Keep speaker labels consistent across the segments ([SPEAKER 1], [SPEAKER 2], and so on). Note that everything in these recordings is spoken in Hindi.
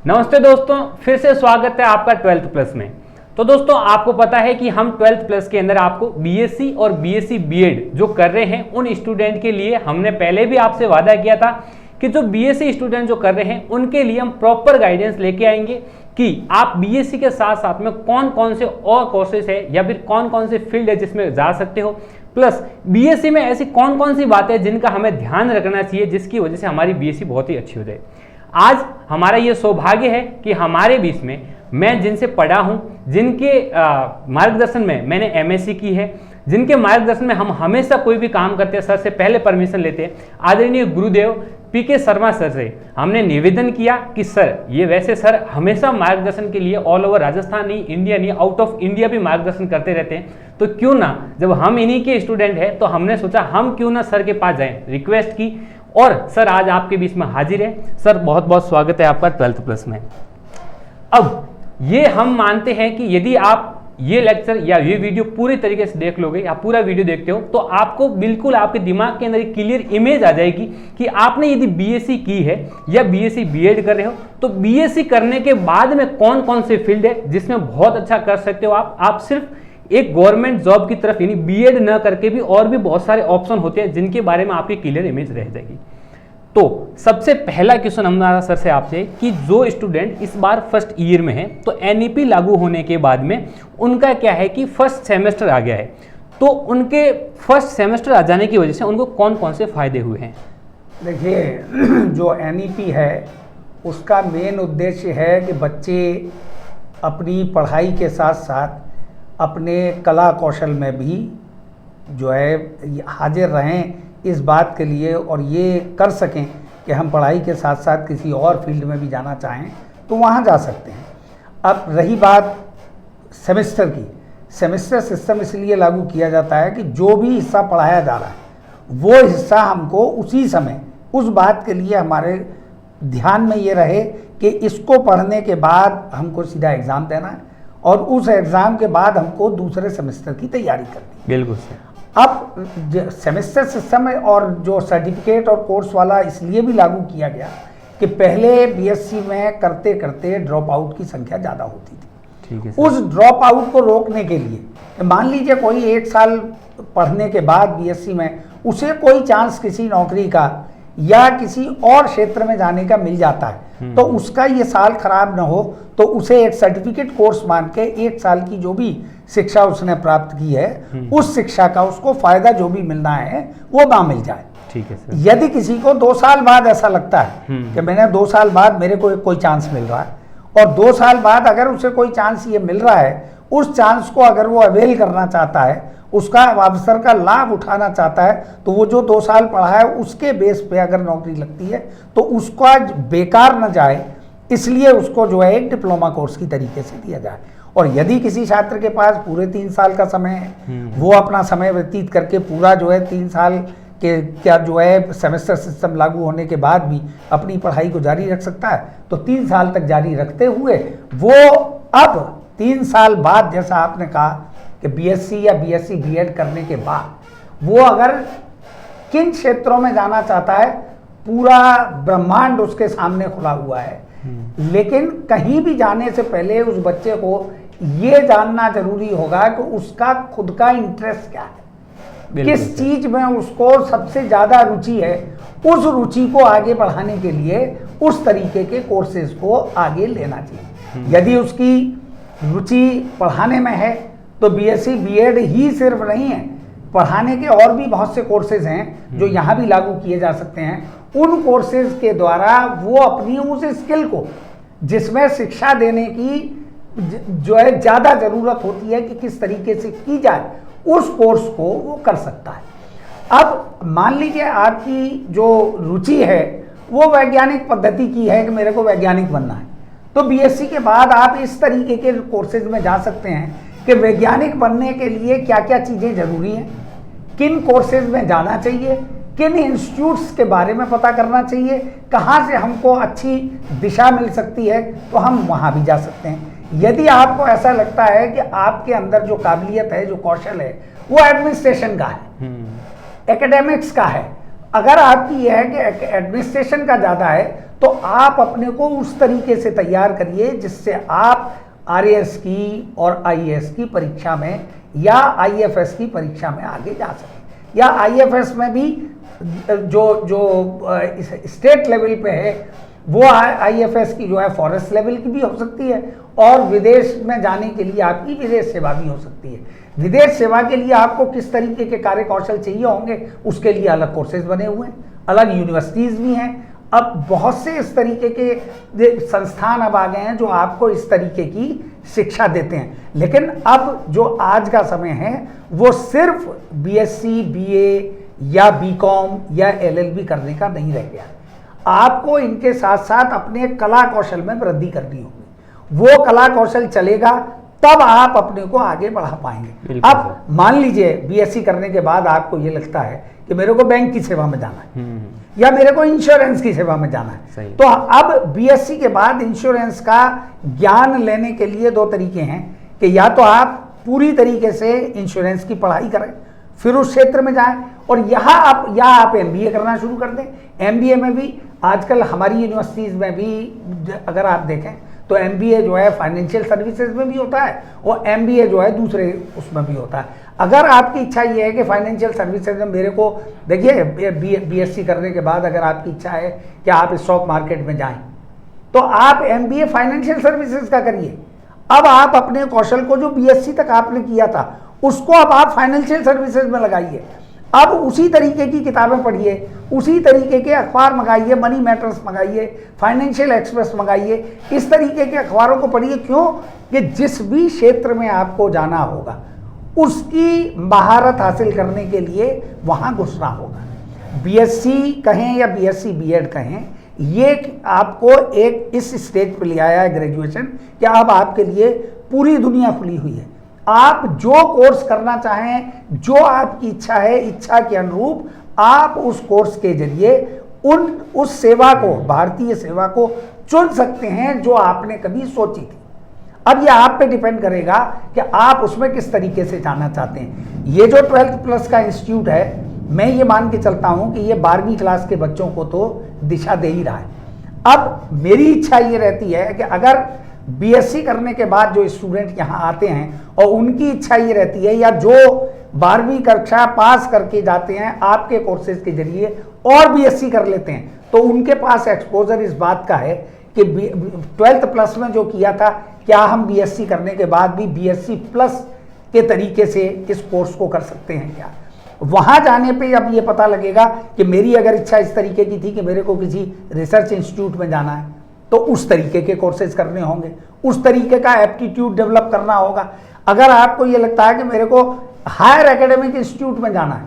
[SPEAKER 1] नमस्ते दोस्तों, फिर से स्वागत है आपका 12th प्लस में। तो दोस्तों, आपको पता है कि हम 12th प्लस के अंदर आपको बीएससी और बीएससी बीएड जो कर रहे हैं उन स्टूडेंट के लिए हमने पहले भी आपसे वादा किया था कि जो बीएससी स्टूडेंट जो कर रहे हैं उनके लिए हम प्रॉपर गाइडेंस लेके आएंगे कि आप बीएससी के साथ साथ में कौन कौन से और कोर्सेज है या फिर कौन कौन से फील्ड है जिसमें जा सकते हो, प्लस बीएससी में ऐसी कौन कौन सी बातें हैं जिनका हमें ध्यान रखना चाहिए जिसकी वजह से हमारी बीएससी बहुत ही अच्छी हो जाए। आज हमारा ये सौभाग्य है कि हमारे बीच में मैं जिनसे पढ़ा हूं, जिनके मार्गदर्शन में मैंने एमएससी की है, जिनके मार्गदर्शन में हम हमेशा कोई भी काम करते हैं सर से पहले परमिशन लेते हैं, आदरणीय गुरुदेव पीके शर्मा सर से हमने निवेदन किया कि सर, ये वैसे सर हमेशा मार्गदर्शन के लिए ऑल ओवर राजस्थान नहीं, इंडिया नहीं, आउट ऑफ इंडिया भी मार्गदर्शन करते रहते हैं, तो क्यों ना जब हम इन्हीं के स्टूडेंट हैं तो हमने सोचा हम क्यों ना सर के पास जाएं, रिक्वेस्ट की और सर आज आपके बीच में हाजिर है। सर बहुत बहुत स्वागत है आपका 12th प्लस में। अब ये हम मानते हैं कि यदि आप ये लेक्चर या ये वीडियो पूरी तरीके से देख लोगे या पूरा वीडियो देखते हो तो आपको बिल्कुल आपके दिमाग के अंदर एक क्लियर इमेज आ जाएगी कि आपने यदि बीएससी की है या बीएससी बीएड कर रहे हो तो बीएससी करने के बाद में कौन कौन से फील्ड है जिसमें बहुत अच्छा कर सकते हो। आप सिर्फ एक गवर्नमेंट जॉब की तरफ यानी बीएड न करके भी और भी बहुत सारे ऑप्शन होते हैं जिनके बारे में आपकी क्लियर इमेज रह जाएगी। तो सबसे पहला क्वेश्चन हमारा सर से आपसे कि जो स्टूडेंट इस बार फर्स्ट ईयर में है तो एनईपी लागू होने के बाद में उनका क्या है कि फर्स्ट सेमेस्टर आ गया है, तो उनके फर्स्ट सेमेस्टर आ जाने की वजह से उनको कौन कौन से फायदे हुए हैं?
[SPEAKER 2] देखिए, जो एनईपी है उसका मेन उद्देश्य है कि बच्चे अपनी पढ़ाई के साथ साथ अपने कला कौशल में भी जो है हाजिर रहें इस बात के लिए और ये कर सकें कि हम पढ़ाई के साथ साथ किसी और फील्ड में भी जाना चाहें तो वहाँ जा सकते हैं। अब रही बात सेमेस्टर की, सेमेस्टर सिस्टम इसलिए लागू किया जाता है कि जो भी हिस्सा पढ़ाया जा रहा है वो हिस्सा हमको उसी समय उस बात के लिए हमारे ध्यान में ये रहे कि इसको पढ़ने के बाद हमको सीधा एग्ज़ाम देना है और उस एग्ज़ाम के बाद हमको दूसरे सेमेस्टर की तैयारी करनी है।
[SPEAKER 1] बिल्कुल सर।
[SPEAKER 2] अब सेमेस्टर सिस्टम और जो सर्टिफिकेट और कोर्स वाला इसलिए भी लागू किया गया कि पहले बीएससी में करते करते ड्रॉप आउट की संख्या ज़्यादा होती थी।
[SPEAKER 1] ठीक है।
[SPEAKER 2] उस ड्रॉप आउट को रोकने के लिए मान लीजिए कोई 1 साल पढ़ने के बाद बीएससी में उसे कोई चांस किसी नौकरी का या किसी और क्षेत्र में जाने का मिल जाता है तो उसका ये साल खराब ना हो तो उसे एक सर्टिफिकेट कोर्स मान के 1 साल की जो भी शिक्षा उसने प्राप्त की है उस शिक्षा का उसको फायदा जो भी मिलना है वो ना मिल जाए।
[SPEAKER 1] ठीक है सर।
[SPEAKER 2] यदि किसी को 2 साल बाद ऐसा लगता है कि मैंने 2 साल बाद मेरे को कोई चांस मिल रहा है और 2 साल बाद अगर उसे कोई चांस ये मिल रहा है, उस चांस को अगर वो अवेल करना चाहता है, उसका अवसर का लाभ उठाना चाहता है तो वो जो 2 साल पढ़ा है उसके बेस पे अगर नौकरी लगती है तो उसका बेकार न जाए, इसलिए उसको जो है एक डिप्लोमा कोर्स की तरीके से दिया जाए। और यदि किसी छात्र के पास पूरे 3 साल का समय है, वो अपना समय व्यतीत करके पूरा जो है 3 साल के क्या जो है सेमेस्टर सिस्टम लागू होने के बाद भी अपनी पढ़ाई को जारी रख सकता है, तो 3 साल तक जारी रखते हुए वो अब 3 साल बाद जैसा आपने कहा कि बीएससी या बीएससी बीएड करने के बाद वो अगर किन क्षेत्रों में जाना चाहता है, पूरा ब्रह्मांड उसके सामने खुला हुआ है। लेकिन कहीं भी जाने से पहले उस बच्चे को ये जानना जरूरी होगा कि उसका खुद का इंटरेस्ट क्या है, किस चीज में उसको सबसे ज्यादा रुचि है, उस रुचि को आगे बढ़ाने के लिए उस तरीके के कोर्सेज को आगे लेना चाहिए। यदि उसकी रुचि पढ़ाने में है तो बीएससी बीएड ही सिर्फ नहीं है, पढ़ाने के और भी बहुत से कोर्सेज हैं जो यहाँ भी लागू किए जा सकते हैं। उन कोर्सेज के द्वारा वो अपनी उस स्किल को जिसमें शिक्षा देने की जो है ज़्यादा ज़रूरत होती है कि किस तरीके से की जाए, उस कोर्स को वो कर सकता है। अब मान लीजिए आपकी जो रुचि है वो वैज्ञानिक पद्धति की है कि मेरे को वैज्ञानिक बनना है, तो बीएससी के बाद आप इस तरीके के कोर्सेज में जा सकते हैं कि वैज्ञानिक बनने के लिए क्या क्या चीज़ें ज़रूरी हैं, किन कोर्सेज में जाना चाहिए, किन इंस्टीट्यूट्स के बारे में पता करना चाहिए, कहाँ से हमको अच्छी दिशा मिल सकती है, तो हम वहाँ भी जा सकते हैं। यदि आपको ऐसा लगता है कि आपके अंदर जो काबिलियत है, जो कौशल है, वो एडमिनिस्ट्रेशन का है, एकेडमिक्स का है, अगर आपकी यह है कि एडमिनिस्ट्रेशन का ज़्यादा है तो आप अपने को उस तरीके से तैयार करिए जिससे आप RAS की और IAS की परीक्षा में या IFS की परीक्षा में आगे जा सकें, या IFS में भी जो स्टेट लेवल पे है वो IFS की जो है फॉरेस्ट लेवल की भी हो सकती है, और विदेश में जाने के लिए आपकी विदेश सेवा भी हो सकती है। विदेश सेवा के लिए आपको किस तरीके के कार्य कौशल चाहिए होंगे उसके लिए अलग कोर्सेज बने हुए हैं, अलग यूनिवर्सिटीज़ भी हैं। अब बहुत से इस तरीके के संस्थान अब आ गए हैं जो आपको इस तरीके की शिक्षा देते हैं, लेकिन अब जो आज का समय है वो सिर्फ BSc BA या BCom या LLB करने का नहीं रह गया। आपको इनके साथ साथ अपने कला कौशल में वृद्धि करनी होगी, वो कला कौशल चलेगा तब आप अपने को आगे बढ़ा पाएंगे। अब मान लीजिए BSc करने के बाद आपको ये लगता है कि मेरे को बैंक की सेवा में जाना है या मेरे को इंश्योरेंस की सेवा में जाना है, तो अब BSc के बाद इंश्योरेंस का ज्ञान लेने के लिए दो तरीके हैं कि या तो आप पूरी तरीके से इंश्योरेंस की पढ़ाई करें फिर उस क्षेत्र में जाएं, और आप MBA करना शुरू कर दें। MBA में भी आजकल हमारी यूनिवर्सिटीज़ में भी अगर आप देखें तो MBA जो है फाइनेंशियल सर्विसेज में भी होता है और MBA जो है दूसरे उसमें भी होता है। अगर आपकी इच्छा ये है कि फाइनेंशियल सर्विसेज में मेरे को देखिए BSc करने के बाद अगर आपकी इच्छा है कि आप स्टॉक मार्केट में जाएं तो आप MBA फाइनेंशियल सर्विसेज का करिए। अब आप अपने कौशल को जो BSc तक आपने किया था उसको अब आप फाइनेंशियल सर्विसेज में लगाइए। अब उसी तरीके की किताबें पढ़िए, उसी तरीके के अखबार मंगाइए, मनी मैटर्स मंगाइए, फाइनेंशियल एक्सप्रेस मंगाइए, इस तरीके के अखबारों को पढ़िए। क्यों कि जिस भी क्षेत्र में आपको जाना होगा उसकी महारत हासिल करने के लिए वहाँ घुसना होगा। BSc कहें या BSc B.Ed कहें, ये आपको एक इस स्टेज पर ले आया है ग्रेजुएशन कि अब आपके लिए पूरी दुनिया खुली हुई है। आप जो कोर्स करना चाहें, जो आपकी इच्छा है, इच्छा के अनुरूप आप उस कोर्स के जरिए उस सेवा को, भारतीय सेवा को चुन सकते हैं जो आपने कभी सोची थी। अब ये आप पे डिपेंड करेगा कि आप उसमें किस तरीके से जाना चाहते हैं। ये जो 12th प्लस का इंस्टीट्यूट है, मैं ये मान के चलता हूँ कि ये 12वीं क्लास के बच्चों को तो दिशा दे ही रहा है। अब मेरी इच्छा ये रहती है कि अगर BSc करने के बाद जो स्टूडेंट यहाँ आते हैं और उनकी इच्छा ये रहती है, या जो 12वीं कक्षा पास करके जाते हैं आपके कोर्सेज के जरिए और BSc कर लेते हैं, तो उनके पास एक्सपोजर इस बात का है कि 12th प्लस में जो किया था, क्या हम BSc करने के बाद भी BSc प्लस के तरीके से इस कोर्स को कर सकते हैं क्या। वहाँ जाने पे अब ये पता लगेगा कि मेरी अगर इच्छा इस तरीके की थी कि मेरे को किसी रिसर्च इंस्टीट्यूट में जाना है तो उस तरीके के कोर्सेज करने होंगे, उस तरीके का एप्टीट्यूड डेवलप करना होगा। अगर आपको ये लगता है कि मेरे को हायर एकेडमिक इंस्टीट्यूट में जाना है,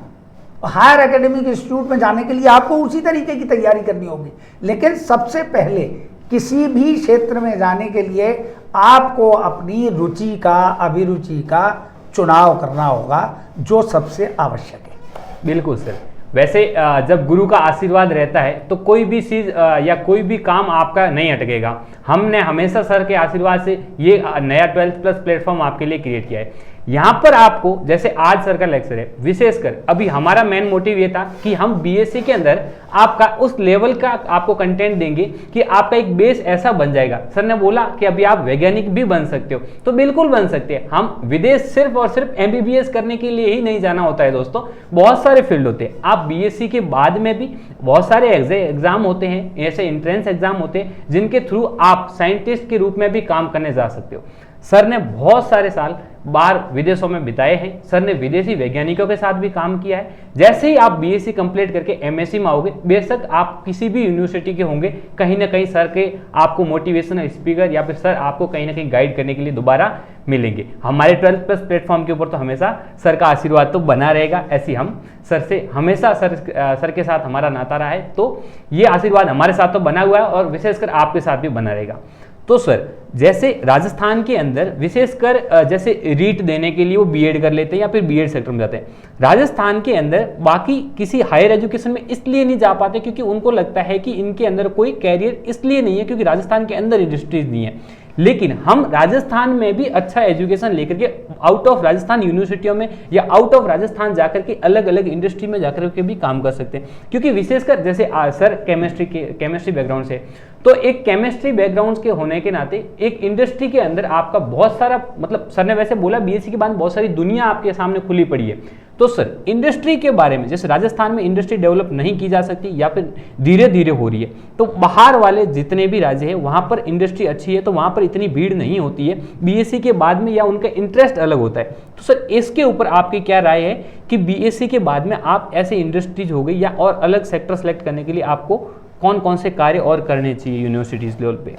[SPEAKER 2] हायर एकेडमिक इंस्टीट्यूट में जाने के लिए आपको उसी तरीके की तैयारी करनी होगी। लेकिन सबसे पहले किसी भी क्षेत्र में जाने के लिए आपको अपनी रुचि का, अभिरुचि का चुनाव करना होगा, जो सबसे आवश्यक है।
[SPEAKER 1] बिल्कुल सर। वैसे जब गुरु का आशीर्वाद रहता है तो कोई भी चीज़ या कोई भी काम आपका नहीं अटकेगा। हमने हमेशा सर के आशीर्वाद से ये नया 12th प्लस प्लेटफॉर्म आपके लिए क्रिएट किया है। यहाँ पर आपको, जैसे आज सर का लेक्चर है, विशेषकर अभी हमारा मेन मोटिव ये था कि हम BSc के अंदर आपका उस लेवल का आपको कंटेंट देंगे कि आपका एक बेस ऐसा बन जाएगा। सर ने बोला कि अभी आप वैज्ञानिक भी बन सकते हो, तो बिल्कुल बन सकते हैं। हम विदेश सिर्फ और सिर्फ MBBS करने के लिए ही नहीं जाना होता है दोस्तों, बहुत सारे फील्ड होते हैं। आप BSc के बाद में भी बहुत सारे एग्जाम होते हैं, ऐसे एंट्रेंस एग्जाम होते हैं जिनके थ्रू आप साइंटिस्ट के रूप में भी काम करने जा सकते हो। सर ने बहुत सारे साल बाहर विदेशों में बिताए हैं। सर ने विदेशी वैज्ञानिकों के साथ भी काम किया है। जैसे ही आप BSc कंप्लीट करके MSc में आओगे, बेशक आप किसी भी यूनिवर्सिटी के होंगे, कहीं ना कहीं सर के आपको मोटिवेशनल स्पीकर या फिर सर आपको कहीं ना कहीं गाइड करने के लिए दोबारा मिलेंगे। हमारे 12th प्लस प्लेटफॉर्म के ऊपर तो हमेशा सर का आशीर्वाद तो बना रहेगा। ऐसी हम सर से हमेशा सर के साथ हमारा नाता रहा है, तो ये आशीर्वाद हमारे साथ तो बना हुआ है और विशेषकर आपके साथ भी बना रहेगा। तो सर, जैसे राजस्थान के अंदर विशेषकर जैसे रीट देने के लिए वो B.Ed कर लेते हैं या फिर B.Ed सेक्टर में जाते हैं। राजस्थान के अंदर बाकी किसी हायर एजुकेशन में इसलिए नहीं जा पाते क्योंकि उनको लगता है कि इनके अंदर कोई कैरियर इसलिए नहीं है क्योंकि राजस्थान के अंदर इंडस्ट्रीज नहीं है। लेकिन हम राजस्थान में भी अच्छा एजुकेशन लेकर के आउट ऑफ राजस्थान यूनिवर्सिटियों में या आउट ऑफ राजस्थान जाकर के अलग अलग इंडस्ट्री में जाकर के भी काम कर सकते हैं। क्योंकि विशेषकर जैसे सर केमिस्ट्री बैकग्राउंड से, तो एक केमिस्ट्री बैकग्राउंड के होने के नाते एक इंडस्ट्री के अंदर आपका बहुत सारा, मतलब सर ने वैसे बोला बीएससी के बाद बहुत सारी दुनिया आपके सामने खुली पड़ी है। तो सर इंडस्ट्री के बारे में, जैसे राजस्थान में इंडस्ट्री डेवलप नहीं की जा सकती या फिर धीरे धीरे हो रही है, तो बाहर वाले जितने भी राज्य हैं वहाँ पर इंडस्ट्री अच्छी है तो वहाँ पर इतनी भीड़ नहीं होती है बीएससी के बाद में, या उनका इंटरेस्ट अलग होता है। तो सर इसके ऊपर आपकी क्या राय है कि बीएससी के बाद में आप ऐसे इंडस्ट्रीज हो गई या और अलग सेक्टर सेलेक्ट करने के लिए आपको कौन कौन से कार्य और करने चाहिए यूनिवर्सिटीज़ लेवल पे?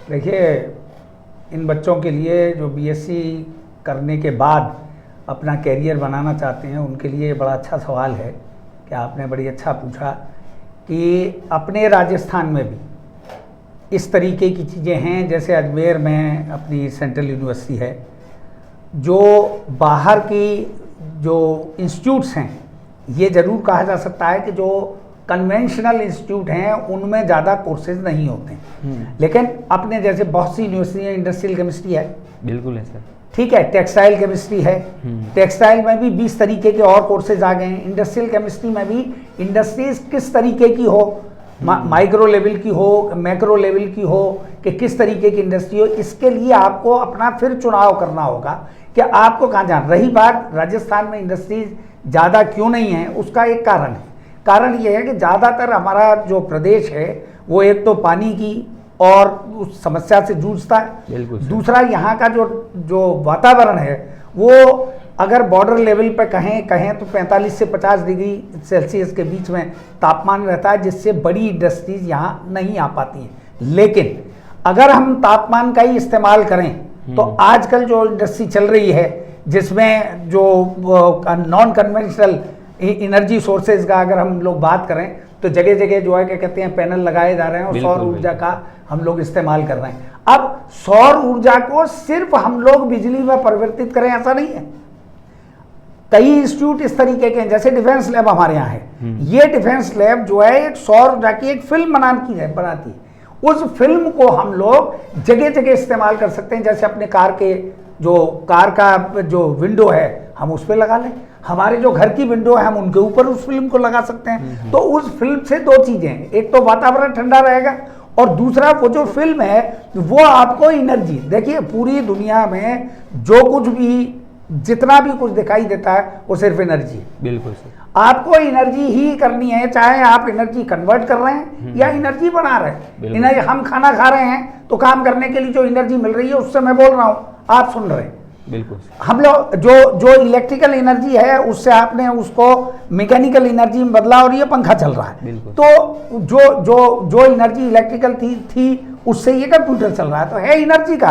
[SPEAKER 2] देखिए, इन बच्चों के लिए जो बीएससी करने के बाद अपना कैरियर बनाना चाहते हैं उनके लिए बड़ा अच्छा सवाल है कि आपने बड़ी अच्छा पूछा कि अपने राजस्थान में भी इस तरीके की चीज़ें हैं। जैसे अजमेर में अपनी सेंट्रल यूनिवर्सिटी है, जो बाहर की जो इंस्टीट्यूट्स हैं, ये ज़रूर कहा जा सकता है कि जो कन्वेंशनल इंस्टीट्यूट हैं उनमें ज़्यादा कोर्सेज नहीं होते हैं, लेकिन अपने जैसे बहुत सी यूनिवर्सिटियाँ, इंडस्ट्रियल केमिस्ट्री है,
[SPEAKER 1] बिल्कुल है सर,
[SPEAKER 2] ठीक है, टेक्सटाइल केमिस्ट्री है, टेक्सटाइल में भी 20 तरीके के और कोर्सेज आ गए हैं। इंडस्ट्रियल केमिस्ट्री में भी इंडस्ट्रीज किस तरीके की हो, माइक्रो लेवल की हो, मैक्रो लेवल की हो, कि किस तरीके की इंडस्ट्री हो, इसके लिए आपको अपना फिर चुनाव करना होगा कि आपको कहाँ जाना। रही बात राजस्थान में इंडस्ट्रीज ज़्यादा क्यों नहीं है, उसका एक कारण है। कारण ये है कि ज़्यादातर हमारा जो प्रदेश है वो एक तो पानी की और उस समस्या से जूझता है, दूसरा यहाँ का जो वातावरण है वो अगर बॉर्डर लेवल पे कहें तो 45 से 50 डिग्री सेल्सियस के बीच में तापमान रहता है, जिससे बड़ी इंडस्ट्रीज यहाँ नहीं आ पाती हैं। लेकिन अगर हम तापमान का ही इस्तेमाल करें तो आजकल जो इंडस्ट्री चल रही है जिसमें जो नॉन कन्वेंशनल एनर्जी सोर्सेज का अगर हम लोग बात करें तो जगह जगह जो है क्या कहते हैं पैनल लगाए जा रहे हैं और सौर ऊर्जा का हम लोग इस्तेमाल कर रहे हैं। अब सौर ऊर्जा को सिर्फ हम लोग बिजली में परिवर्तित करें ऐसा नहीं है। कई इंस्टीट्यूट इस तरीके के हैं, जैसे डिफेंस लैब हमारे यहाँ है, ये डिफेंस लैब जो है एक सौर ऊर्जा की एक फिल्म बनाती है, उस फिल्म को हम लोग जगह जगह इस्तेमाल कर सकते हैं। जैसे अपने कार का जो विंडो है हम उस पर लगा लें, हमारे जो घर की विंडो है हम उनके ऊपर उस फिल्म को लगा सकते हैं। तो उस फिल्म से दो चीजें हैं, एक तो वातावरण ठंडा रहेगा और दूसरा वो जो फिल्म है वो आपको एनर्जी, देखिए पूरी दुनिया में जो कुछ भी जितना भी कुछ दिखाई देता है वो सिर्फ एनर्जी है।
[SPEAKER 1] बिल्कुल सर,
[SPEAKER 2] आपको एनर्जी ही करनी है, चाहे आप एनर्जी कन्वर्ट कर रहे हैं या एनर्जी बना रहे हैं। एनर्जी, हम खाना खा रहे हैं तो काम करने के लिए जो एनर्जी मिल रही है उससे मैं बोल रहा हूँ, आप सुन रहे हैं।
[SPEAKER 1] बिल्कुल,
[SPEAKER 2] हम लोग जो इलेक्ट्रिकल एनर्जी है उससे आपने उसको मैकेनिकल एनर्जी में बदला और ये पंखा चल रहा है। तो जो एनर्जी इलेक्ट्रिकल थी उससे ये कंप्यूटर चल रहा है, तो है एनर्जी का।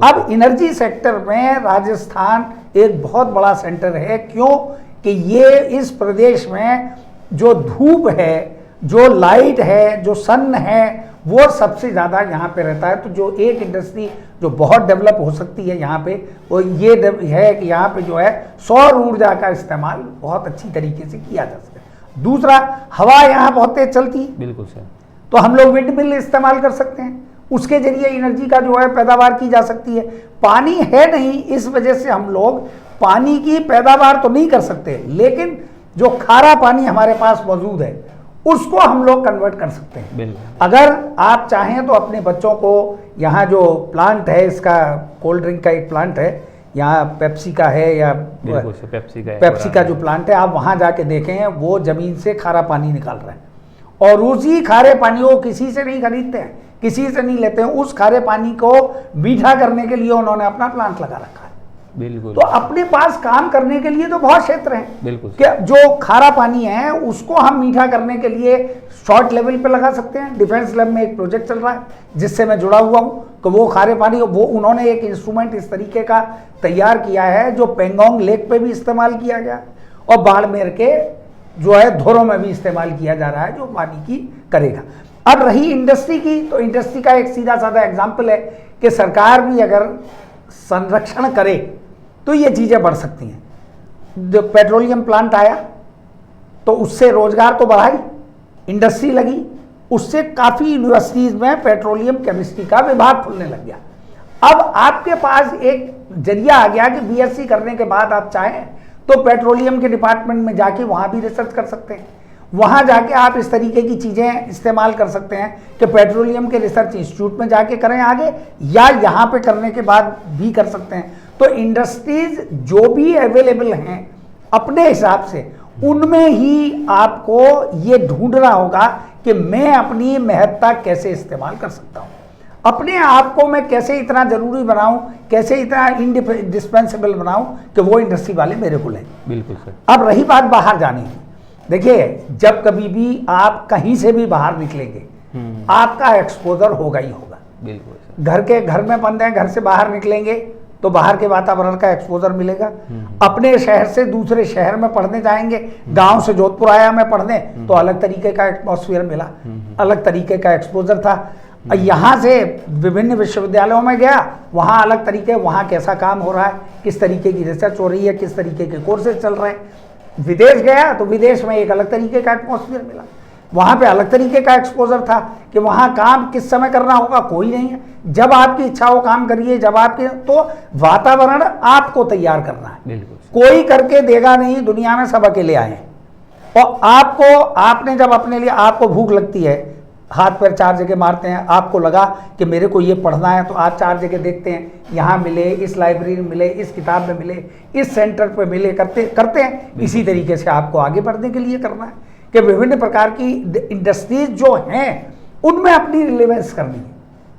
[SPEAKER 2] अब एनर्जी सेक्टर में राजस्थान एक बहुत बड़ा सेंटर है। क्यों कि ये इस प्रदेश में जो धूप है, जो लाइट है, जो सन है, वो सबसे ज़्यादा यहाँ पे रहता है। तो जो एक इंडस्ट्री जो बहुत डेवलप हो सकती है यहाँ पे वो ये है कि यहाँ पे जो है सौर ऊर्जा का इस्तेमाल बहुत अच्छी तरीके से किया जा सकता है। दूसरा, हवा यहाँ बहुत तेज चलती है, बिल्कुल सर, तो हम लोग विंड मिल इस्तेमाल कर सकते हैं, उसके जरिए एनर्जी का जो है पैदावार की जा सकती है। पानी है नहीं, इस वजह से हम लोग पानी की पैदावार तो नहीं कर सकते, लेकिन जो खारा पानी हमारे पास मौजूद है उसको हम लोग कन्वर्ट कर सकते हैं। अगर आप चाहें तो अपने बच्चों को यहाँ जो प्लांट है, इसका कोल्ड ड्रिंक का एक प्लांट है यहाँ, पेप्सी का है या पेप्सी का जो प्लांट है, आप वहाँ जाके देखें, वो जमीन से खारा पानी निकाल रहे हैं और उसी खारे पानी को किसी से नहीं खरीदते हैं, किसी से नहीं लेते हैं, उस खारे पानी को मीठा करने के लिए उन्होंने अपना प्लांट लगा रखा है। बिल्कुल, तो अपने पास काम करने के लिए तो बहुत क्षेत्र हैं। बिल्कुल, कि जो खारा पानी है उसको हम मीठा करने के लिए शॉर्ट लेवल पे लगा सकते हैं। डिफेंस लैब में एक प्रोजेक्ट चल रहा है जिससे मैं जुड़ा हुआ हूँ, कि वो खारे पानी, वो उन्होंने एक इंस्ट्रूमेंट इस तरीके का तैयार किया है जो पेंगोंग लेक पे भी इस्तेमाल किया गया और बाड़मेर के जो है धोरों में भी इस्तेमाल किया जा रहा है, जो पानी की करेगा। अब रही इंडस्ट्री की, तो इंडस्ट्री का एक सीधा साधा एग्जाम्पल है कि सरकार भी अगर संरक्षण करे तो ये चीज़ें बढ़ सकती हैं। जो पेट्रोलियम प्लांट आया तो उससे रोजगार तो बढ़ा ही, इंडस्ट्री लगी, उससे काफ़ी यूनिवर्सिटीज़ में पेट्रोलियम केमिस्ट्री का विभाग खुलने लग गया। अब आपके पास एक जरिया आ गया कि बीएससी करने के बाद आप चाहें तो पेट्रोलियम के डिपार्टमेंट में जाके वहां भी रिसर्च कर सकते हैं। वहां जाके आप इस तरीके की चीजें इस्तेमाल कर सकते हैं कि पेट्रोलियम के रिसर्च इंस्टीट्यूट में जाके करें आगे, या यहां पे करने के बाद भी कर सकते हैं। तो इंडस्ट्रीज जो भी अवेलेबल हैं अपने हिसाब से, उनमें ही आपको ये ढूंढना होगा कि मैं अपनी महत्ता कैसे इस्तेमाल कर सकता हूं, अपने आप को मैं कैसे इतना जरूरी बनाऊं, कैसे इतना इंडिस्पेंसेबल बनाऊं कि वो इंडस्ट्री वाले मेरे को लें।
[SPEAKER 1] बिल्कुल सर।
[SPEAKER 2] अब रही बात बाहर जाने की, देखिए जब कभी भी आप कहीं से भी बाहर निकलेंगे आपका एक्सपोजर होगा ही होगा।
[SPEAKER 1] बिल्कुल।
[SPEAKER 2] घर में बंद है, घर से बाहर निकलेंगे तो बाहर के वातावरण का एक्सपोजर मिलेगा। अपने शहर से दूसरे शहर में पढ़ने जाएंगे, गांव से जोधपुर आया मैं पढ़ने तो अलग तरीके का एटमॉस्फेयर मिला, अलग तरीके का एक्सपोजर था। यहाँ से विभिन्न विश्वविद्यालयों में गया, वहाँ अलग तरीके, वहाँ कैसा काम हो रहा है, किस तरीके की रिसर्च हो रही है, किस तरीके के कोर्सेज चल रहे हैं। विदेश गया तो विदेश में एक अलग तरीके का एटमॉस्फेयर मिला, वहाँ पे अलग तरीके का एक्सपोजर था कि वहाँ काम किस समय करना होगा कोई नहीं है, जब आपकी इच्छा हो काम करिए, जब आपके, तो वातावरण आपको तैयार करना है।
[SPEAKER 1] बिल्कुल।
[SPEAKER 2] कोई करके देगा नहीं, दुनिया में सब अकेले आए हैं। और आपने जब अपने लिए, आपको भूख लगती है, हाथ पैर 4 जगह मारते हैं, आपको लगा कि मेरे को ये पढ़ना है तो आप 4 जगह देखते हैं, यहाँ मिले, इस लाइब्रेरी में मिले, इस किताब में मिले, इस सेंटर पे मिले, करते हैं। इसी तरीके से आपको आगे बढ़ने के लिए करना है कि विभिन्न प्रकार की इंडस्ट्रीज जो हैं उनमें अपनी रिलेवेंस करनी है,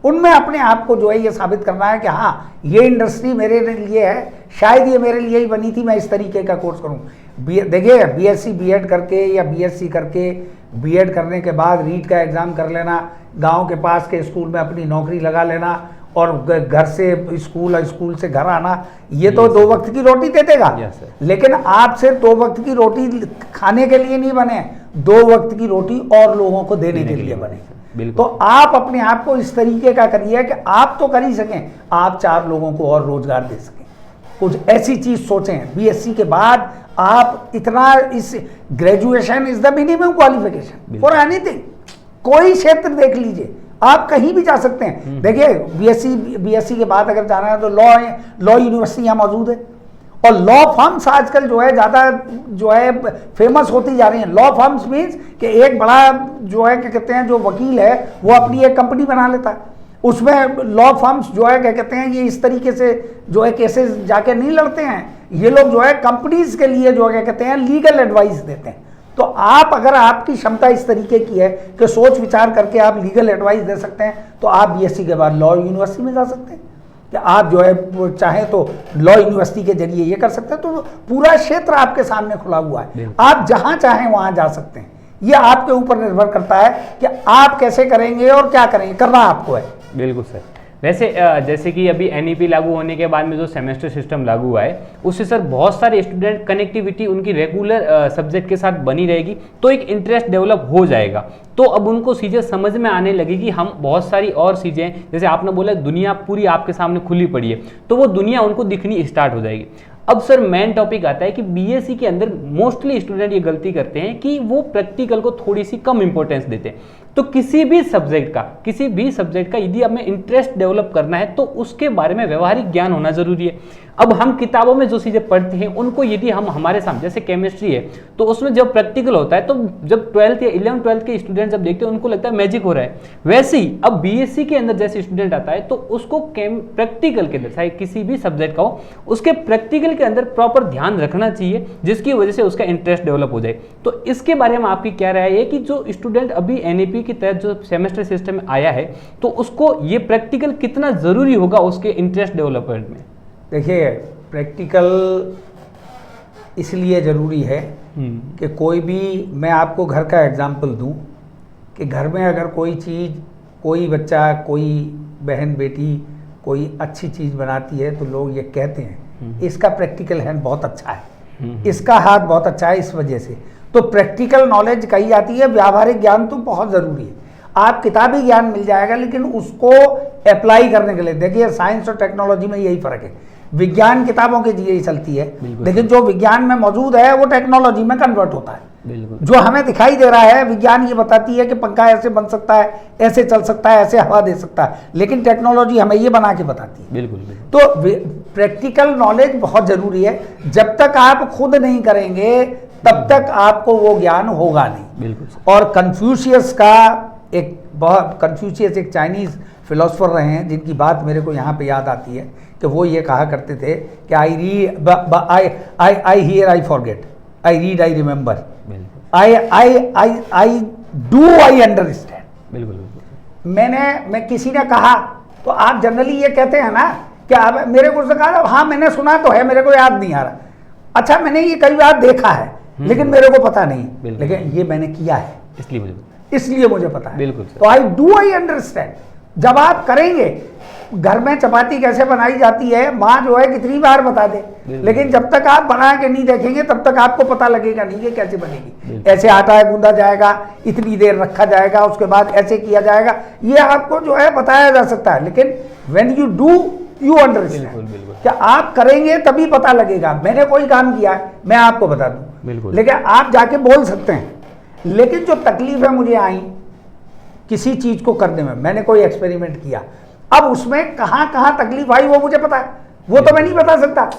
[SPEAKER 2] उनमें अपने आप को जो है ये साबित करना है कि हाँ ये इंडस्ट्री मेरे लिए है, शायद ये मेरे लिए ही बनी थी, मैं इस तरीके का कोर्स करूँ। देखिए बीएससी बीएड करके या बीएससी करके बीएड करने के बाद रीट का एग्ज़ाम कर लेना, गांव के पास के स्कूल में अपनी नौकरी लगा लेना और घर से स्कूल, स्कूल से घर आना, ये तो 2 वक्त की रोटी दे देगा। लेकिन आप सिर्फ 2 वक्त की रोटी खाने के लिए नहीं बने, 2 वक्त की रोटी और लोगों को देने के लिए बने। तो आप अपने आप को इस तरीके का करिए कि आप तो कर ही सकें, आप 4 लोगों को और रोजगार दे सकें। कुछ ऐसी चीज सोचें, बीएससी के बाद आप इतना, इस graduation is the minimum qualification for anything. कोई क्षेत्र देख लीजिए, आप कहीं भी जा सकते हैं। देखिए बीएससी के बाद अगर जाना है तो लॉ यूनिवर्सिटियां मौजूद है, और लॉ फर्म्स आजकल जो है ज़्यादा जो है फेमस होती जा रही हैं। लॉ फर्म्स मीन्स कि एक बड़ा जो है क्या कहते हैं, जो वकील है वो अपनी एक कंपनी बना लेता है, उसमें लॉ फर्म्स जो है क्या कहते हैं, ये इस तरीके से जो है केसेस जाके नहीं लड़ते हैं, ये लोग जो है कंपनीज के लिए जो है क्या कहते हैं लीगल एडवाइस देते हैं। तो आप, अगर आपकी क्षमता इस तरीके की है कि सोच विचार करके आप लीगल एडवाइस दे सकते हैं, तो आप बीएससी के बाद लॉ यूनिवर्सिटी में जा सकते हैं, कि आप जो है चाहें तो लॉ यूनिवर्सिटी के जरिए ये कर सकते हैं। तो पूरा क्षेत्र आपके सामने खुला हुआ है, आप जहां चाहें वहां जा सकते हैं। ये आपके ऊपर निर्भर करता है कि आप कैसे करेंगे और क्या करेंगे, करना आपको है।
[SPEAKER 1] बिल्कुल सर। वैसे जैसे कि अभी एनईपी लागू होने के बाद में जो सेमेस्टर सिस्टम लागू हुआ है, उससे सर बहुत सारे स्टूडेंट कनेक्टिविटी उनकी रेगुलर सब्जेक्ट के साथ बनी रहेगी, तो एक इंटरेस्ट डेवलप हो जाएगा। तो अब उनको चीज़ें समझ में आने लगेगी, हम बहुत सारी और चीज़ें, जैसे आपने बोला दुनिया पूरी आपके सामने खुली पड़ी है, तो वो दुनिया उनको दिखनी स्टार्ट हो जाएगी। अब सर मेन टॉपिक आता है कि बीएससी के अंदर मोस्टली स्टूडेंट ये गलती करते हैं कि वो प्रैक्टिकल को थोड़ी सी कम इंपॉर्टेंस देते हैं। तो किसी भी सब्जेक्ट का यदि हमें इंटरेस्ट डेवलप करना है तो उसके बारे में व्यवहारिक ज्ञान होना जरूरी है। अब हम किताबों में जो चीज़ें पढ़ते हैं उनको यदि हम हमारे सामने, जैसे केमिस्ट्री है तो उसमें जब प्रैक्टिकल होता है तो जब 12th या 11th 12th के स्टूडेंट जब देखते हैं उनको लगता है मैजिक हो रहा है। वैसे ही अब बीएससी के अंदर जैसे स्टूडेंट आता है तो उसको प्रैक्टिकल के अंदर, चाहे किसी भी सब्जेक्ट का हो, उसके प्रैक्टिकल के अंदर प्रॉपर ध्यान रखना चाहिए, जिसकी वजह से उसका इंटरेस्ट डेवलप हो जाए। तो इसके बारे में आपकी क्या राय है कि जो स्टूडेंट अभी एनईपी के तहत जो सेमेस्टर सिस्टम आया है तो उसको ये प्रैक्टिकल कितना जरूरी होगा उसके इंटरेस्ट डेवलपमेंट में? देखिए,
[SPEAKER 2] प्रैक्टिकल इसलिए ज़रूरी है कि कोई भी, मैं आपको घर का एग्जाम्पल दूं कि घर में अगर कोई चीज़, कोई बच्चा, कोई बहन बेटी कोई अच्छी चीज़ बनाती है तो लोग ये कहते हैं इसका प्रैक्टिकल हैंड बहुत अच्छा है, इसका हाथ बहुत अच्छा है, इस वजह से। तो प्रैक्टिकल नॉलेज कही जाती है, व्यावहारिक ज्ञान तो बहुत ज़रूरी है। आप किताबी ज्ञान मिल जाएगा लेकिन उसको अप्लाई करने के लिए, देखिए साइंस और टेक्नोलॉजी में यही फ़र्क है। विज्ञान किताबों के लिए चलती है, लेकिन जो विज्ञान में मौजूद है वो टेक्नोलॉजी में कन्वर्ट होता है।
[SPEAKER 1] बिल्कुल।
[SPEAKER 2] जो हमें दिखाई दे रहा है, विज्ञान ये बताती है कि पंखा ऐसे बन सकता है, ऐसे चल सकता है, ऐसे हवा दे सकता है, लेकिन टेक्नोलॉजी हमें ये बना के बताती है।
[SPEAKER 1] बिल्कुल।
[SPEAKER 2] तो प्रैक्टिकल नॉलेज बहुत जरूरी है। जब तक आप खुद नहीं करेंगे तब तक आपको वो ज्ञान होगा नहीं।
[SPEAKER 1] बिल्कुल।
[SPEAKER 2] और कन्फ्यूशियस का कन्फ्यूशियस एक चाइनीज फिलोसफर रहे हैं जिनकी बात मेरे को यहाँ पे याद आती है कि वो ये कहा करते थे कि I here I forget, I read I remember, I do I understand.
[SPEAKER 1] बिल्कुल।
[SPEAKER 2] मैं किसी ने कहा तो आप जनरली ये कहते हैं ना कि आप मेरे को कहा, हाँ मैंने सुना तो है, मेरे को याद नहीं आ रहा। अच्छा, मैंने ये कई बार देखा है लेकिन मेरे को पता नहीं, लेकिन ये मैंने किया है इसलिए मुझे पता है।
[SPEAKER 1] बिल्कुल।
[SPEAKER 2] तो आई अंडरस्टैंड। जब आप करेंगे, घर में चपाती कैसे बनाई जाती है माँ जो है कितनी बार बता दे, लेकिन जब तक आप बना के नहीं देखेंगे तब तक आपको पता लगेगा नहीं कि कैसे बनेगी। ऐसे आटा गूंदा जाएगा, इतनी देर रखा जाएगा, उसके बाद ऐसे किया जाएगा, ये आपको जो है बताया जा सकता है, लेकिन when you do you understand. क्या आप करेंगे तभी पता लगेगा। मैंने कोई काम किया है, मैं आपको बता दूं, लेकिन आप जाके बोल सकते हैं, लेकिन जो तकलीफ है मुझे आई किसी चीज को करने में, मैंने कोई एक्सपेरिमेंट किया, अब उसमें कहां कहां तकलीफ आई वो मुझे पता है, वो तो मैं नहीं बता सकता।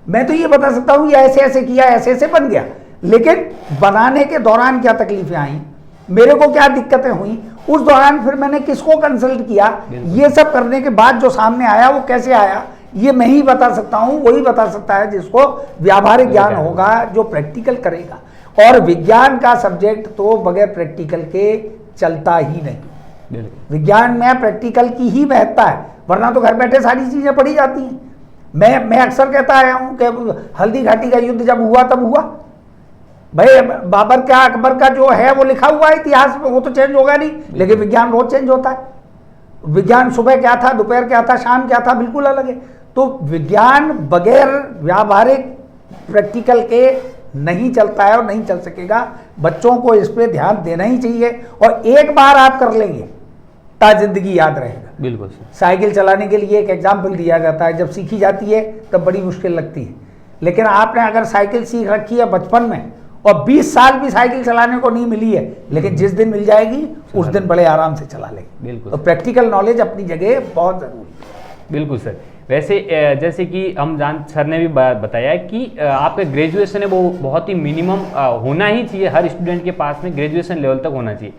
[SPEAKER 2] मैं तो ये बता सकता हूं ये ऐसे ऐसे किया, ऐसे ऐसे बन गया, लेकिन बनाने के दौरान क्या तकलीफें आई, मेरे को क्या दिक्कतें हुई, उस दौरान फिर मैंने किसको कंसल्ट किया, ये सब करने के बाद जो सामने आया वो कैसे आया, ये मैं ही बता सकता हूं। वही बता सकता है जिसको व्यावहारिक ज्ञान होगा, जो प्रैक्टिकल करेगा। और विज्ञान का सब्जेक्ट तो बगैर प्रैक्टिकल के चलता ही नहीं। विज्ञान में प्रैक्टिकल की ही महत्ता है, वरना तो घर बैठे सारी चीजें पढ़ी जाती हैं। मैं अक्सर कहता आया हूं कि हल्दी घाटी का युद्ध जब हुआ तब हुआ, भाई बाबर का अकबर का जो है वो लिखा हुआ है इतिहास में, वो तो चेंज होगा नहीं, लेकिन विज्ञान रोज चेंज होता है। विज्ञान सुबह क्या था, दोपहर क्या था, शाम क्या था, बिल्कुल अलग है। तो विज्ञान बगैर व्यावहारिक प्रैक्टिकल के नहीं चलता है और नहीं चल सकेगा। बच्चों को इस पे ध्यान देना ही चाहिए, और एक बार आप कर लेंगे ता जिंदगी याद रहेगा।
[SPEAKER 1] बिल्कुल।
[SPEAKER 2] साइकिल चलाने के लिए एक एग्जाम्पल दिया जाता है, जब सीखी जाती है तब बड़ी मुश्किल लगती है, लेकिन आपने अगर साइकिल सीख रखी है बचपन में और 20 साल भी साइकिल चलाने को नहीं मिली है, लेकिन जिस दिन मिल जाएगी उस दिन बड़े आराम से चला लेंगे।
[SPEAKER 1] बिल्कुल।
[SPEAKER 2] तो प्रैक्टिकल नॉलेज अपनी जगह बहुत जरूरी है।
[SPEAKER 1] बिल्कुल सर। वैसे जैसे कि हम सर ने भी बताया कि आपका ग्रेजुएशन है वो बहुत ही मिनिमम होना ही चाहिए, हर स्टूडेंट के पास में ग्रेजुएशन लेवल तक होना चाहिए।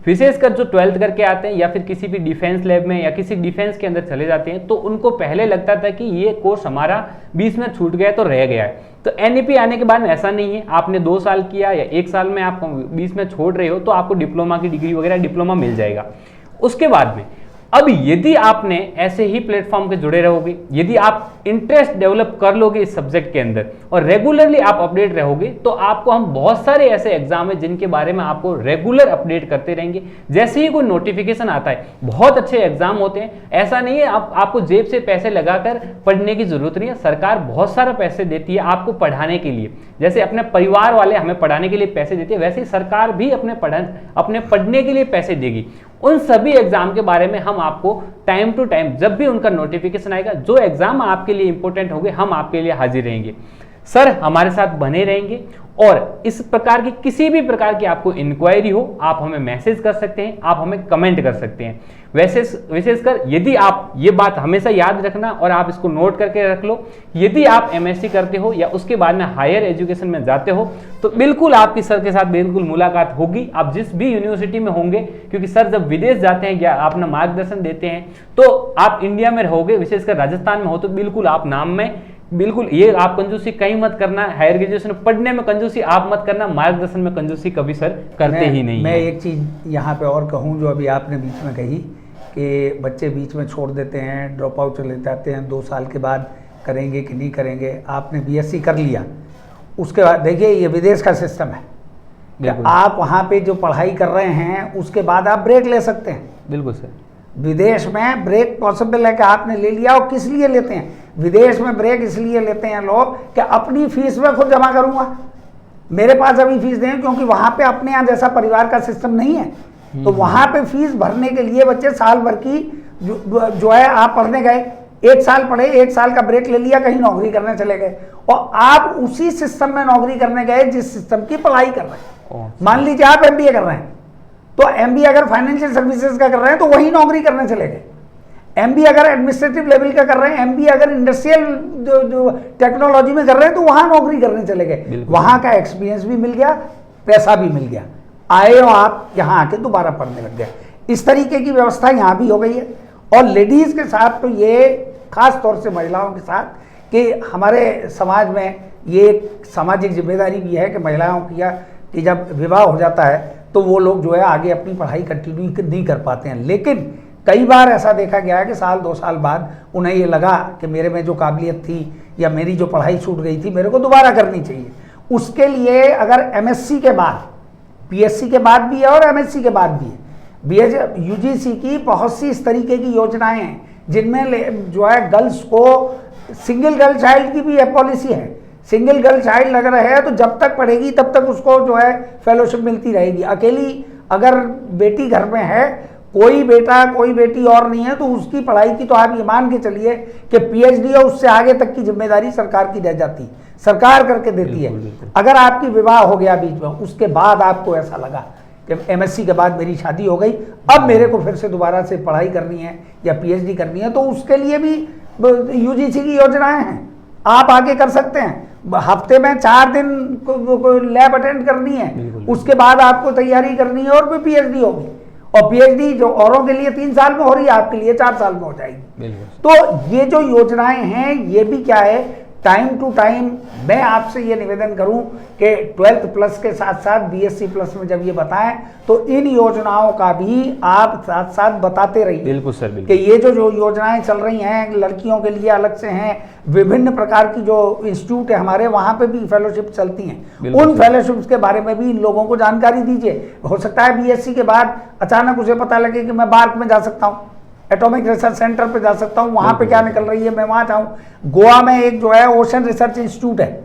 [SPEAKER 1] विशेषकर जो 12th करके आते हैं या फिर किसी भी डिफेंस लैब में या किसी डिफेंस के अंदर चले जाते हैं, तो उनको पहले लगता था कि ये कोर्स हमारा बीच में छूट गया तो रह गया है। तो एनईपी आने के बाद में ऐसा नहीं है, आपने 2 साल किया या 1 साल में आप बीच में छोड़ रहे हो तो आपको डिप्लोमा की डिग्री वगैरह डिप्लोमा मिल जाएगा। उसके बाद में अब यदि आपने ऐसे ही प्लेटफॉर्म के जुड़े रहोगे, यदि आप इंटरेस्ट डेवलप कर लोगे इस सब्जेक्ट के अंदर और रेगुलरली आप अपडेट रहोगे, तो आपको हम बहुत सारे ऐसे एग्जाम है जिनके बारे में आपको रेगुलर अपडेट करते रहेंगे। जैसे ही कोई नोटिफिकेशन आता है, बहुत अच्छे एग्जाम होते हैं, ऐसा नहीं है आपको जेब से पैसे लगाकर पढ़ने की जरूरत नहीं है। सरकार बहुत सारा पैसे देती है आपको पढ़ाने के लिए, जैसे अपने परिवार वाले हमें पढ़ाने के लिए पैसे देते हैं, वैसे ही सरकार भी अपने पढ़ने के लिए पैसे देगी। उन सभी एग्जाम के बारे में हम आपको टाइम टू टाइम जब भी उनका नोटिफिकेशन आएगा, जो एग्जाम आपके लिए इंपॉर्टेंट होंगे, हम आपके लिए हाजिर रहेंगे। सर हमारे साथ बने रहेंगे, और इस प्रकार की किसी भी प्रकार की आपको इंक्वायरी हो, आप हमें मैसेज कर सकते हैं, आप हमें कमेंट कर सकते हैं। विशेषकर यदि आप ये बात हमेशा याद रखना और आप इसको नोट करके रख लो, यदि आप एमएससी करते हो या उसके बाद में हायर एजुकेशन में जाते हो तो बिल्कुल आपकी सर के साथ बिल्कुल मुलाकात होगी, आप जिस भी यूनिवर्सिटी में होंगे, क्योंकि सर जब विदेश जाते हैं या अपना मार्गदर्शन देते हैं तो आप इंडिया में रहोगे, विशेषकर राजस्थान में हो तो बिल्कुल आप नाम में बिल्कुल ये आप कंजूसी कहीं मत करना, हायर ग्रेजुएशन पढ़ने में कंजूसी आप मत करना, मार्गदर्शन में कंजूसी कभी सर करते ही नहीं।
[SPEAKER 2] मैं एक चीज़ यहाँ पे और कहूँ जो अभी आपने बीच में कही कि बच्चे बीच में छोड़ देते हैं, ड्रॉप आउट चले जाते हैं, 2 साल के बाद करेंगे कि नहीं करेंगे। आपने बीएससी कर लिया, उसके बाद देखिए ये विदेश का सिस्टम है, आप वहाँ पे जो पढ़ाई कर रहे हैं उसके बाद आप ब्रेक ले सकते हैं।
[SPEAKER 1] बिल्कुल सर,
[SPEAKER 2] विदेश में ब्रेक पॉसिबल है कि आपने ले लिया, और किस लिए लेते हैं विदेश में ब्रेक? इसलिए लेते हैं लोग कि अपनी फीस में खुद जमा करूंगा, मेरे पास अभी फीस दें, क्योंकि वहां पे अपने यहाँ जैसा परिवार का सिस्टम नहीं है। तो वहां पे फीस भरने के लिए बच्चे साल भर की जो है, आप पढ़ने गए 1 साल पढ़े, 1 साल का ब्रेक ले लिया, कहीं नौकरी करने चले गए, और आप उसी सिस्टम में नौकरी करने गए जिस सिस्टम की पढ़ाई कर रहे हैं। मान लीजिए आप एमबीए कर रहे हैं, तो एमबीए अगर फाइनेंशियल सर्विसेज का कर रहे हैं तो वही नौकरी करने चले गए। एमबीए अगर एडमिनिस्ट्रेटिव लेवल का कर रहे हैं, एमबीए अगर इंडस्ट्रियल जो टेक्नोलॉजी में कर रहे हैं तो वहां नौकरी करने चले गए। वहां का एक्सपीरियंस भी मिल गया, पैसा भी मिल गया, आए और आप यहाँ आके दोबारा पढ़ने लग गए। इस तरीके की व्यवस्था यहाँ भी हो गई है। और लेडीज के साथ तो ये खास तौर से महिलाओं के साथ कि हमारे समाज में ये एक सामाजिक जिम्मेदारी भी है कि महिलाओं की जब विवाह हो जाता है तो वो लोग जो है आगे अपनी पढ़ाई कंटिन्यू नहीं कर पाते हैं। लेकिन कई बार ऐसा देखा गया है कि साल 2 साल बाद उन्हें ये लगा कि मेरे में जो काबिलियत थी या मेरी जो पढ़ाई छूट गई थी मेरे को दोबारा करनी चाहिए। उसके लिए अगर एमएससी के बाद, पीएससी के बाद भी है और एमएससी के बाद भी है, यूजीसी की बहुत सी इस तरीके की योजनाएं हैं जिनमें जो है गर्ल्स को, सिंगल गर्ल चाइल्ड की भी पॉलिसी है। सिंगल गर्ल चाइल्ड अगर है तो जब तक पढ़ेगी तब तक उसको जो है फेलोशिप मिलती रहेगी। अकेली अगर बेटी घर में है, कोई बेटा कोई बेटी और नहीं है, तो उसकी पढ़ाई की तो आप ये मान के चलिए कि पीएचडी और उससे आगे तक की जिम्मेदारी सरकार की रह जाती है, सरकार करके देती है। अगर आपकी विवाह हो गया बीच में, उसके बाद आपको ऐसा लगा कि एमएससी के बाद मेरी शादी हो गई, अब मेरे को फिर से दोबारा से पढ़ाई करनी है या पीएचडी करनी है, तो उसके लिए भी यूजीसी की योजनाएं हैं, आप आगे कर सकते हैं। हफ्ते में 4 दिन लैब अटेंड करनी है, उसके बाद आपको तैयारी करनी है और फिर पीएचडी होगी। और पीएचडी जो औरों के लिए 3 साल में हो रही है, आपके लिए 4 साल में हो जाएगी। तो ये जो योजनाएं हैं ये भी क्या है, टाइम टू टाइम मैं आपसे ये निवेदन करूं कि 12th प्लस के साथ साथ बीएससी प्लस में जब ये बताएं तो इन योजनाओं का भी आप साथ साथ बताते रहिए।
[SPEAKER 1] बिल्कुल सर, बिल्कुल।
[SPEAKER 2] कि ये जो योजनाएं चल रही हैं लड़कियों के लिए अलग से हैं, विभिन्न प्रकार की जो इंस्टीट्यूट है हमारे वहां पे भी फेलोशिप चलती हैं, उन फेलोशिप्स के बारे में भी इन लोगों को जानकारी दीजिए। हो सकता है बीएससी के बाद अचानक उसे पता लगे कि मैं बार्क में जा सकता हूँ, एटॉमिक रिसर्च सेंटर पे जा सकता हूँ, वहाँ पे क्या निकल रही है मैं वहाँ जाऊँ। गोवा में एक जो है ओशन रिसर्च इंस्टीट्यूट है,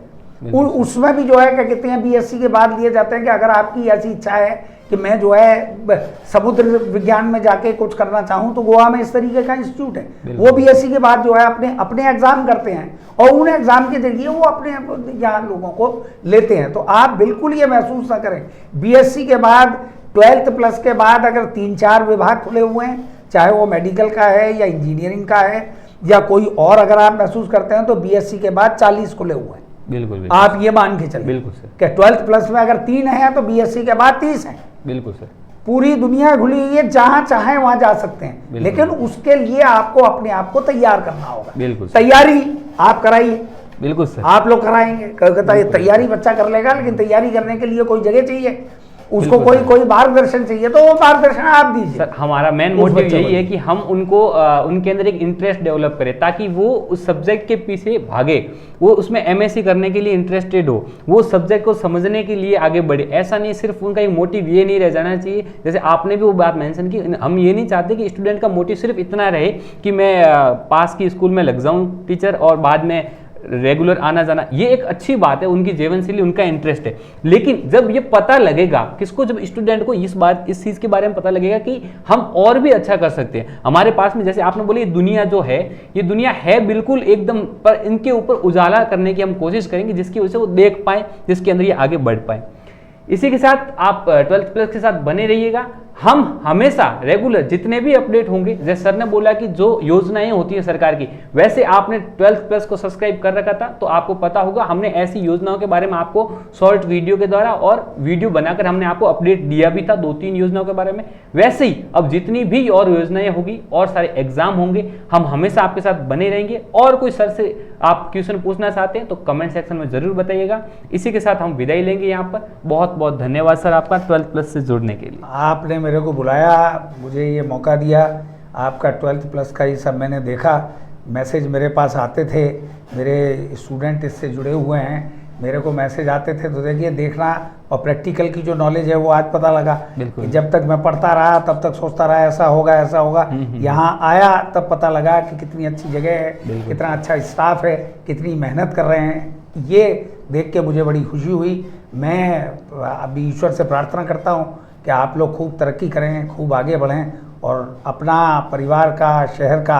[SPEAKER 2] उसमें भी जो है क्या कहते हैं बीएससी के बाद लिए जाते हैं कि अगर आपकी ऐसी इच्छा है कि मैं जो है समुद्र विज्ञान में जाके कुछ करना चाहूँ तो गोवा में इस तरीके का इंस्टीट्यूट है। वो बीएससी के बाद जो है अपने एग्जाम करते हैं और उन एग्जाम के जरिए वो अपने यहाँ लोगों को लेते हैं। तो आप बिल्कुल ये महसूस ना करें, बीएससी के बाद 12th प्लस के बाद अगर 3-4 विभाग खुले हुए हैं, चाहे वो मेडिकल का है या इंजीनियरिंग का है या कोई और अगर आप महसूस करते हैं, तो बीएससी के बाद 40 खुले हुए हैं। बिल्कुल आप ये मान के चलिए बिल्कुल सर कि 12th प्लस में अगर 3 है तो बीएससी के बाद 30 हैं। बिल्कुल सर, पूरी दुनिया खुली हुई है, जहां चाहे वहां जा सकते हैं, लेकिन उसके लिए आपको अपने आप को तैयार करना होगा। बिल्कुल, तैयारी आप कराइए। बिल्कुल सर, आप लोग कराएंगे, तैयारी बच्चा कर लेगा, लेकिन तैयारी करने के लिए कोई जगह चाहिए, उसको कोई मार्गदर्शन चाहिए, तो वो मार्गदर्शन आप दीजिए। सर हमारा मेन मोटिव यही है कि हम उनको उनके अंदर एक इंटरेस्ट डेवलप करें ताकि वो उस सब्जेक्ट के पीछे भागे, वो उसमें एमएससी करने के लिए इंटरेस्टेड हो, वो सब्जेक्ट को समझने के लिए आगे बढ़े। ऐसा नहीं सिर्फ उनका एक मोटिव ये नहीं रह जाना चाहिए, जैसे आपने भी वो बात मेंशन की, हम ये नहीं चाहते कि स्टूडेंट का मोटिव सिर्फ इतना रहे कि मैं पास की स्कूल में लग जाऊँ टीचर और बाद में रेगुलर आना जाना। ये एक अच्छी बात है, उनकी जीवनशैली, उनका इंटरेस्ट है, लेकिन जब ये पता लगेगा किसको, जब स्टूडेंट को इस चीज के बारे में पता लगेगा कि हम और भी अच्छा कर सकते हैं, हमारे पास में, जैसे आपने बोली दुनिया जो है, ये दुनिया है बिल्कुल एकदम, पर इनके ऊपर उजाला करने की हम कोशिश करेंगे जिसकी वजह से वो देख पाए, जिसके अंदर ये आगे बढ़ पाए। इसी के साथ आप 12th प्लस के साथ बने रहिएगा। हम हमेशा रेगुलर जितने भी अपडेट होंगे, जैसे सर ने बोला कि जो योजनाएं होती है सरकार की, वैसे आपने 12th प्लस को सब्सक्राइब कर रखा था तो आपको पता होगा हमने ऐसी योजनाओं के बारे में आपको शॉर्ट वीडियो के द्वारा और वीडियो बनाकर हमने आपको अपडेट दिया भी था 2-3 योजनाओं के बारे में। वैसे ही अब जितनी भी और योजनाएं होगी और सारे एग्जाम होंगे, हम हमेशा आपके साथ बने रहेंगे। और कोई सर से आप क्वेश्चन पूछना चाहते हैं तो कमेंट सेक्शन में जरूर बताइएगा। इसी के साथ हम विदाई लेंगे यहाँ पर। बहुत बहुत धन्यवाद सर आपका 12th प्लस से जुड़ने के लिए। आपने मेरे को बुलाया, मुझे ये मौका दिया, आपका 12th प्लस का ये सब मैंने देखा, मैसेज मेरे पास आते थे, मेरे स्टूडेंट इससे जुड़े हुए हैं, मेरे को मैसेज आते थे, तो देखिए देखना और प्रैक्टिकल की जो नॉलेज है वो आज पता लगा कि जब तक मैं पढ़ता रहा तब तक सोचता रहा ऐसा होगा, यहाँ आया तब पता लगा कि कितनी अच्छी जगह है, कितना अच्छा स्टाफ है, कितनी मेहनत कर रहे हैं। ये देख के मुझे बड़ी खुशी हुई। मैं अभी ईश्वर से प्रार्थना करता हूँ कि आप लोग खूब तरक्की करें, खूब आगे बढ़ें और अपना परिवार का, शहर का,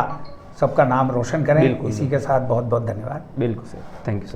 [SPEAKER 2] सबका नाम रोशन करें। इसी के साथ बहुत बहुत धन्यवाद। बिल्कुल सर, थैंक यू सर।